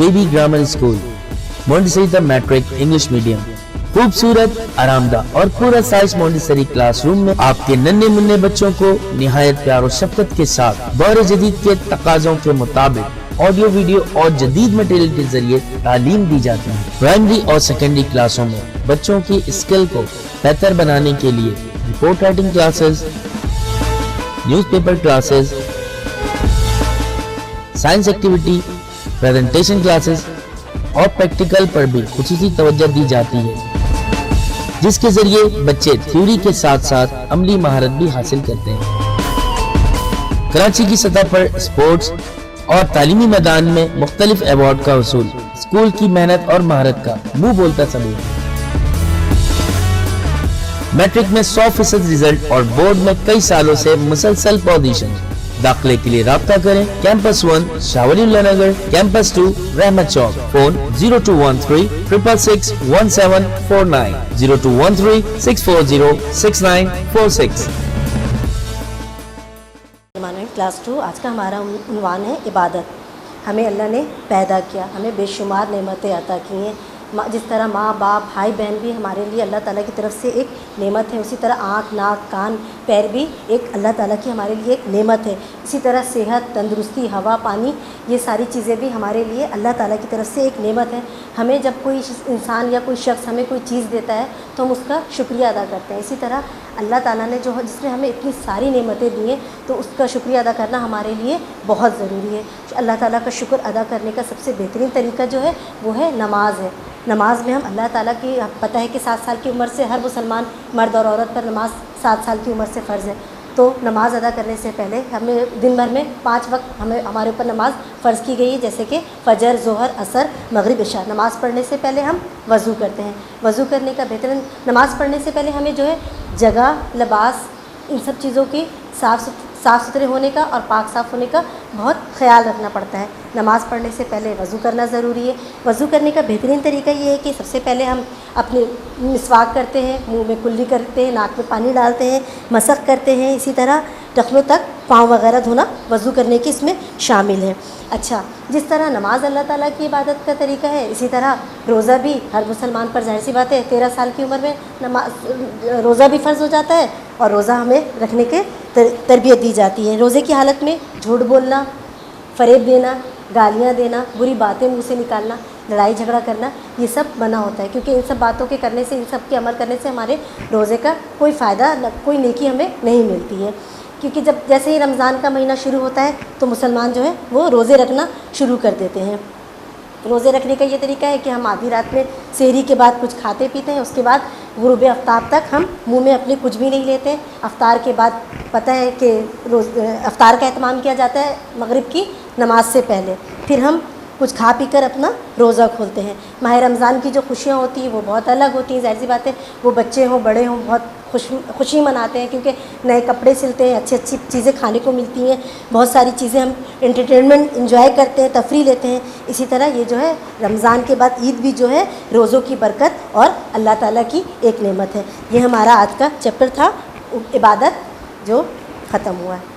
शुएबी grammar school, Montessori matric English medium, खूबसूरत, आरामदाह और पूरा साइज मोंटेसरी क्लासरूम में आपके नन्हे मुन्ने बच्चों को निहायत प्यार और शफकत के साथ दौर जदीद के तकाज़ों के मुताबिक ऑडियो वीडियो और जदीद मटेरियल के जरिए तालीम दी जाती है। प्राइमरी और सेकेंडरी क्लासों में बच्चों की स्किल को बेहतर बनाने के लिए report writing classes, newspaper classes, science activity, presentation classes और प्रैक्टिकल पर भी खुसूसी तवज्जो दी जाती है, जिसके जरिए बच्चे थ्योरी के साथ साथ अमली महारत भी हासिल करते हैं। कराची की सतह पर स्पोर्ट्स और तालीमी मैदान में मुख्तलिफ अवार्ड का वसूल स्कूल की मेहनत और महारत का मुंह बोलता सबूत है। मैट्रिक में 100% रिजल्ट और बोर्ड में कई सालों से मुसलसल पोजीशन। दाखिले के लिए राब्ता करें कैंपस 1 शाहवलीउल्लाह नगर, कैंपस 2 रहमत चौक, फोन 0213 666 1749, 0213 640 6946। क्लास 2 आज का हमारा उन्वान है इबादत। हमें अल्लाह ने पैदा किया, हमें बेशुमार नेमतें अता की हैं। जिस तरह माँ बाप भाई बहन भी हमारे लिए अल्लाह ताला की तरफ से एक नेमत है, उसी तरह आँख नाक कान पैर भी एक अल्लाह ताला की हमारे लिए एक नेमत है। इसी तरह सेहत तंदुरुस्ती हवा पानी ये सारी चीज़ें भी हमारे लिए अल्लाह ताला की तरफ से एक नेमत है। हमें जब कोई इंसान या कोई शख्स हमें कोई चीज़ देता है तो हम उसका शुक्रिया अदा करते हैं। इसी तरह अल्लाह ताला ने जो जिसने हमें इतनी सारी नेमतें दी हैं तो उसका शुक्रिया अदा करना हमारे लिए बहुत ज़रूरी है। अल्लाह ताला का शुक्र अदा करने का सबसे बेहतरीन तरीका जो है वो है नमाज है। नमाज में हम अल्लाह ताला की पता है कि 7 साल की उम्र से हर मुसलमान मर्द और औरत पर नमाज 7 साल की उम्र से फ़र्ज़ है। तो नमाज़ अदा करने से पहले हमें दिन भर में 5 वक्त हमारे ऊपर नमाज फ़र्ज़ की गई है, जैसे कि फ़जर ज़ोहर असर मगरिब इशा। नमाज़ पढ़ने से पहले हम वज़ू करते हैं। वज़ू करने का बेहतरीन नमाज़ पढ़ने से पहले हमें जो है जगह लिबास इन सब चीज़ों की साफ़ सुथरे होने का और पाक साफ़ होने का बहुत ख्याल रखना पड़ता है। नमाज़ पढ़ने से पहले वज़ू करना ज़रूरी है। वज़ू करने का बेहतरीन तरीका ये है कि सबसे पहले हम अपने मिसवाक करते हैं, मुंह में कुल्ली करते हैं, नाक में पानी डालते हैं, मसक करते हैं। इसी तरह टखनों तक पाँव वगैरह धोना वज़ू करने की इसमें शामिल है। अच्छा, जिस तरह नमाज अल्लाह ताला की इबादत का तरीका है, इसी तरह रोज़ा भी हर मुसलमान पर ज़ाहिर सी बात है 13 साल की उम्र में रोज़ा भी फ़र्ज़ हो जाता है और रोज़ा हमें रखने के तरबियत दी जाती है। रोज़े की हालत में झूठ बोलना, फ़रेब देना, गालियाँ देना, बुरी बातें मुँह से निकालना, लड़ाई झगड़ा करना, ये सब मना होता है, क्योंकि इन सब बातों के करने से, इन सब के अमल करने से हमारे रोज़े का कोई फ़ायदा कोई नेकी हमें नहीं मिलती है। क्योंकि जब जैसे ही रमज़ान का महीना शुरू होता है तो मुसलमान जो है वो रोज़े रखना शुरू कर देते हैं। रोज़े रखने का ये तरीका है कि हम आधी रात में सहरी के बाद कुछ खाते पीते हैं, उसके बाद गुरूब आफ्ताब तक हम मुंह में अपने कुछ भी नहीं लेते। अफ्तार के बाद पता है कि अफ्तार का एहतमाम किया जाता है मगरिब की नमाज से पहले, फिर हम कुछ खा पी कर अपना रोज़ा खोलते हैं। माह रमज़ान की जो खुशियाँ होती हैं वो बहुत अलग होती हैं। ज़ाहिर सी बात है वो बच्चे हों बड़े हों बहुत खुशी मनाते हैं, क्योंकि नए कपड़े सिलते हैं, अच्छी अच्छी चीज़ें खाने को मिलती हैं, बहुत सारी चीज़ें हम एंटरटेनमेंट इंजॉय करते हैं, तफरी लेते हैं। इसी तरह ये जो है रमज़ान के बाद ईद भी जो है रोज़ों की बरकत और अल्लाह ताला की एक नेमत है। ये हमारा आज का चैप्टर था इबादत जो ख़त्म हुआ है।